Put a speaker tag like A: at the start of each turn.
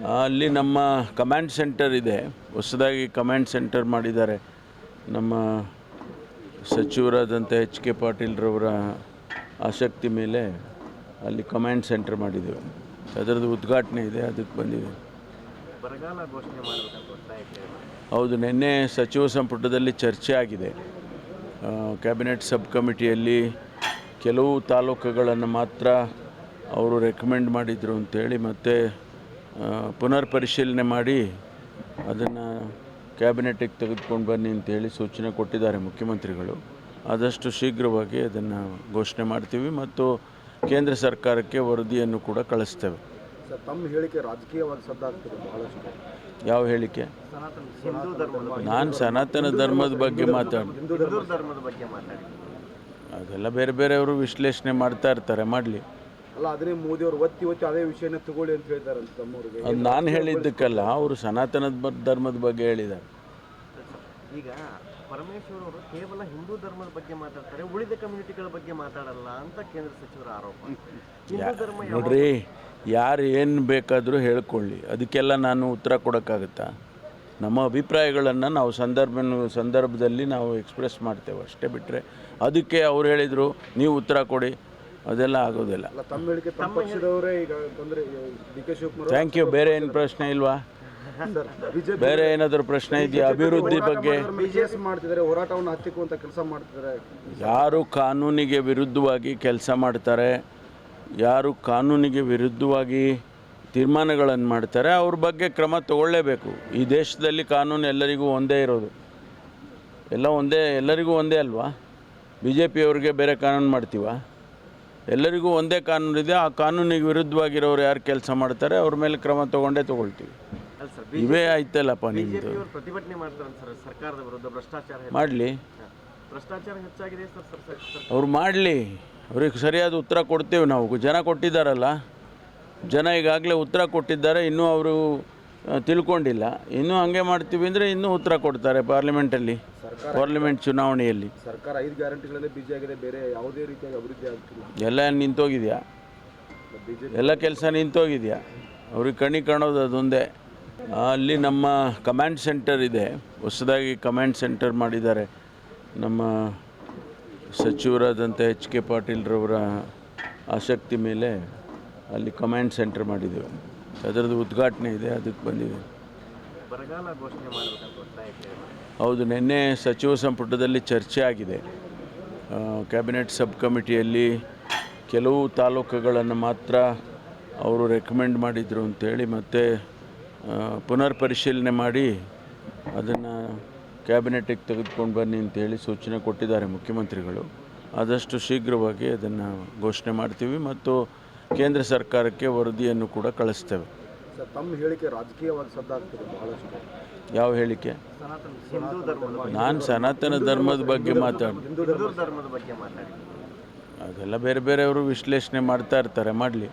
A: ಅಲ್ಲಿ ನಮ್ಮ command centre ಇದೆ, ಹೊಸದಾಗಿ ಕಮಾಂಡ್ ಸೆಂಟರ್ ಮಾಡಿದ್ದಾರೆ. ನಮ್ಮ ಸಚಿವರಾದಂಥ H.K. ಪಾಟೀಲ್ರವರ ಆಸಕ್ತಿ ಮೇಲೆ ಅಲ್ಲಿ ಕಮಾಂಡ್ ಸೆಂಟರ್ ಮಾಡಿದ್ದೇವೆ. ಅದರದ್ದು ಉದ್ಘಾಟನೆ ಇದೆ, ಅದಕ್ಕೆ ಬಂದಿದೆ.
B: ಬರಗಾಲ ಘೋಷಣೆ ಮಾಡಬೇಕಂತ.
A: ಹೌದು, ನಿನ್ನೆ ಸಚಿವ ಸಂಪುಟದಲ್ಲಿ ಚರ್ಚೆ ಆಗಿದೆ. ಕ್ಯಾಬಿನೆಟ್ ಸಬ್ ಕಮಿಟಿಯಲ್ಲಿ ಕೆಲವು ತಾಲೂಕುಗಳನ್ನು ಮಾತ್ರ ಅವರು ರೆಕಮೆಂಡ್ ಮಾಡಿದರು ಅಂತೇಳಿ ಮತ್ತೆ ಪುನರ್ ಪರಿಶೀಲನೆ ಮಾಡಿ ಅದನ್ನು ಕ್ಯಾಬಿನೆಟಿಗೆ ತೆಗೆದುಕೊಂಡು ಬನ್ನಿ ಅಂತೇಳಿ ಸೂಚನೆ ಕೊಟ್ಟಿದ್ದಾರೆ ಮುಖ್ಯಮಂತ್ರಿಗಳು. ಆದಷ್ಟು ಶೀಘ್ರವಾಗಿ ಅದನ್ನು ಘೋಷಣೆ ಮಾಡ್ತೀವಿ ಮತ್ತು ಕೇಂದ್ರ ಸರ್ಕಾರಕ್ಕೆ ವರದಿಯನ್ನು ಕೂಡ ಕಳಿಸ್ತೇವೆ.
C: ಸರ್, ತಮ್ಮ ಹೇಳಿಕೆ ರಾಜಕೀಯವಾಗಿ ಸದ್ದಾಗ್ತದೆ ಬಹಳಷ್ಟು.
A: ಯಾವ ಹೇಳಿಕೆ? ನಾನು ಸನಾತನ ಧರ್ಮದ ಬಗ್ಗೆ ಅದೆಲ್ಲ ಬೇರೆ ಬೇರೆಯವರು ವಿಶ್ಲೇಷಣೆ ಮಾಡ್ತಾ ಇರ್ತಾರೆ, ಮಾಡಲಿ.
C: ಅಲ್ಲ, ಅದನ್ನೇ ಮೋದಿ ಅವರು ಒತ್ತಿ ಅದೇ ವಿಷಯನ ತಗೊಳ್ಳಿ ಅಂತ ಹೇಳ್ತಾರೆ ತಮ್ಮವ್ರಿಗೆ.
A: ಅದು ನಾನು ಹೇಳಿದ್ದಕ್ಕಲ್ಲ, ಅವರು ಸನಾತನ ಧರ್ಮದ ಬಗ್ಗೆ ಹೇಳಿದ್ದಾರೆ.
B: ಈಗ ಪರಮೇಶ್ವರ್ ಅವರು ಕೇವಲ ಹಿಂದೂ ಧರ್ಮದ ಬಗ್ಗೆ ಮಾತಾಡ್ತಾರೆ, ಉಳಿದ ಕಮ್ಯುನಿಟಿಗಳ ಬಗ್ಗೆ ಮಾತಾಡಲ್ಲ ಅಂತ ಕೇಂದ್ರ ಸಚಿವರ ಆರೋಪ.
A: ನೋಡ್ರಿ, ಯಾರು ಏನು ಬೇಕಾದರೂ ಹೇಳ್ಕೊಳ್ಳಿ, ಅದಕ್ಕೆಲ್ಲ ನಾನು ಉತ್ತರ ಕೊಡೋಕ್ಕಾಗುತ್ತಾ? ನಮ್ಮ ಅಭಿಪ್ರಾಯಗಳನ್ನು ನಾವು ಸಂದರ್ಭದಲ್ಲಿ ನಾವು ಎಕ್ಸ್ಪ್ರೆಸ್ ಮಾಡ್ತೇವೆ, ಅಷ್ಟೇ ಬಿಟ್ಟರೆ ಅದಕ್ಕೆ ಅವ್ರು ಹೇಳಿದರು ನೀವು ಉತ್ತರ ಕೊಡಿ, ಅದೆಲ್ಲ ಆಗೋದಿಲ್ಲ. Thank you. ಬೇರೆ ಏನು ಪ್ರಶ್ನೆ ಇಲ್ವಾ? ಬೇರೆ ಏನಾದರೂ ಪ್ರಶ್ನೆ ಇದೆಯಾ? ಅಭಿವೃದ್ಧಿ ಬಗ್ಗೆ
C: ಹೋರಾಟವನ್ನು ಹತ್ತಿಕ್ಕುವಂಥ ಕೆಲಸ ಮಾಡ್ತಿದ್ದಾರೆ.
A: ಯಾರು ಕಾನೂನಿಗೆ ವಿರುದ್ಧವಾಗಿ ಕೆಲಸ ಮಾಡ್ತಾರೆ, ಯಾರು ಕಾನೂನಿಗೆ ವಿರುದ್ಧವಾಗಿ ತೀರ್ಮಾನಗಳನ್ನು ಮಾಡ್ತಾರೆ, ಅವ್ರ ಬಗ್ಗೆ ಕ್ರಮ ತಗೊಳ್ಳೇಬೇಕು. ಈ ದೇಶದಲ್ಲಿ ಕಾನೂನು ಎಲ್ಲರಿಗೂ ಒಂದೇ ಇರೋದು, ಎಲ್ಲರಿಗೂ ಒಂದೇ ಅಲ್ವಾ? BJP-ಅವ್ರಿಗೆ ಬೇರೆ ಕಾನೂನು ಮಾಡ್ತೀವ? ಎಲ್ಲರಿಗೂ ಒಂದೇ ಕಾನೂನಿದೆ. ಆ ಕಾನೂನಿಗೆ ವಿರುದ್ಧವಾಗಿರೋರು ಯಾರು ಕೆಲಸ ಮಾಡ್ತಾರೆ ಅವ್ರ ಮೇಲೆ ಕ್ರಮ ತಗೊಳ್ತೀವಿ. ಇವೇ ಆಯ್ತಲ್ಲಪ್ಪ ನಿಮ್ಮದು.
B: ಪ್ರತಿಭಟನೆ ಮಾಡ್ತಾರೆ ಸರ್ಕಾರದ ವಿರುದ್ಧ, ಭ್ರಷ್ಟಾಚಾರ
A: ಮಾಡಲಿ,
B: ಭ್ರಷ್ಟಾಚಾರ ಹೆಚ್ಚಾಗಿದೆ
A: ಅವ್ರು ಮಾಡಲಿ, ಅವ್ರಿಗೆ ಸರಿಯಾದ ಉತ್ತರ ಕೊಡ್ತೇವೆ ನಾವು. ಜನ ಕೊಟ್ಟಿದ್ದಾರಲ್ಲ, ಜನ ಈಗಾಗಲೇ ಉತ್ತರ ಕೊಟ್ಟಿದ್ದಾರೆ, ಇನ್ನೂ ಅವರು ತಿಳ್ಕೊಂಡಿಲ್ಲ. ಇನ್ನೂ ಹಂಗೆ ಮಾಡ್ತೀವಿ ಅಂದರೆ ಇನ್ನೂ ಉತ್ತರ ಕೊಡ್ತಾರೆ ಪಾರ್ಲಿಮೆಂಟ್ ಚುನಾವಣೆಯಲ್ಲಿ.
C: ಸರ್ಕಾರ 5 ಗ್ಯಾರಂಟಿಗಳಲ್ಲಿ ಬಿಜಿ ಆಗಿದೆ, ಬೇರೆ ಯಾವುದೇ ರೀತಿಯಾಗಿ ಅಭಿವೃದ್ಧಿ ಆಗ್ತಿಲ್ಲ.
A: ಎಲ್ಲ ನಿಂತೋಗಿದೆಯಾ? ಎಲ್ಲ ಕೆಲಸ ನಿಂತೋಗಿದೆಯಾ? ಅವ್ರಿಗೆ ಕಣ್ಣಿ ಕಾಣೋದು ಅದೊಂದೇ. ಅಲ್ಲಿ ನಮ್ಮ ಕಮಾಂಡ್ ಸೆಂಟರ್ ಇದೆ, ಹೊಸದಾಗಿ ಕಮಾಂಡ್ ಸೆಂಟರ್ ಮಾಡಿದ್ದಾರೆ. ನಮ್ಮ ಸಚಿವರಾದಂಥ H.K. ಪಾಟೀಲ್ರವರ ಆಸಕ್ತಿ ಮೇಲೆ ಅಲ್ಲಿ ಕಮಾಂಡ್ ಸೆಂಟರ್ ಮಾಡಿದ್ದೇವೆ. ಅದರದ್ದು ಉದ್ಘಾಟನೆ ಇದೆ, ಅದಕ್ಕೆ ಬಂದಿದೆ.
B: ಬರಗಾಲ ಘೋಷಣೆ ಮಾಡಬೇಕಂತ.
A: ಹೌದು, ನಿನ್ನೆ ಸಚಿವ ಸಂಪುಟದಲ್ಲಿ ಚರ್ಚೆ ಆಗಿದೆ. ಕ್ಯಾಬಿನೆಟ್ ಸಬ್ ಕಮಿಟಿಯಲ್ಲಿ ಕೆಲವು ತಾಲೂಕುಗಳನ್ನು ಮಾತ್ರ ಅವರು ರೆಕಮೆಂಡ್ ಮಾಡಿದರು ಅಂತೇಳಿ ಮತ್ತೆ ಪುನರ್ ಪರಿಶೀಲನೆ ಮಾಡಿ ಅದನ್ನು ಕ್ಯಾಬಿನೆಟಿಗೆ ತೆಗೆದುಕೊಂಡು ಬನ್ನಿ ಅಂತೇಳಿ ಸೂಚನೆ ಕೊಟ್ಟಿದ್ದಾರೆ ಮುಖ್ಯಮಂತ್ರಿಗಳು. ಆದಷ್ಟು ಶೀಘ್ರವಾಗಿ ಅದನ್ನು ಘೋಷಣೆ ಮಾಡ್ತೀವಿ ಮತ್ತು ಕೇಂದ್ರ ಸರ್ಕಾರಕ್ಕೆ ವರದಿಯನ್ನು ಕೂಡ ಕಳಿಸ್ತೇವೆ.
C: ಸರ್, ತಮ್ಮ ಹೇಳಿಕೆ ರಾಜಕೀಯವಾಗಿ ಸದ್ದಾಗ್ತದೆ ಬಹಳಷ್ಟು.
A: ಯಾವ ಹೇಳಿಕೆ? ನಾನು ಸನಾತನ ಧರ್ಮದ ಬಗ್ಗೆ
B: ಮಾತಾಡಿ
A: ಅದೆಲ್ಲ ಬೇರೆ ಬೇರೆಯವರು ವಿಶ್ಲೇಷಣೆ ಮಾಡ್ತಾ ಇರ್ತಾರೆ, ಮಾಡಲಿ.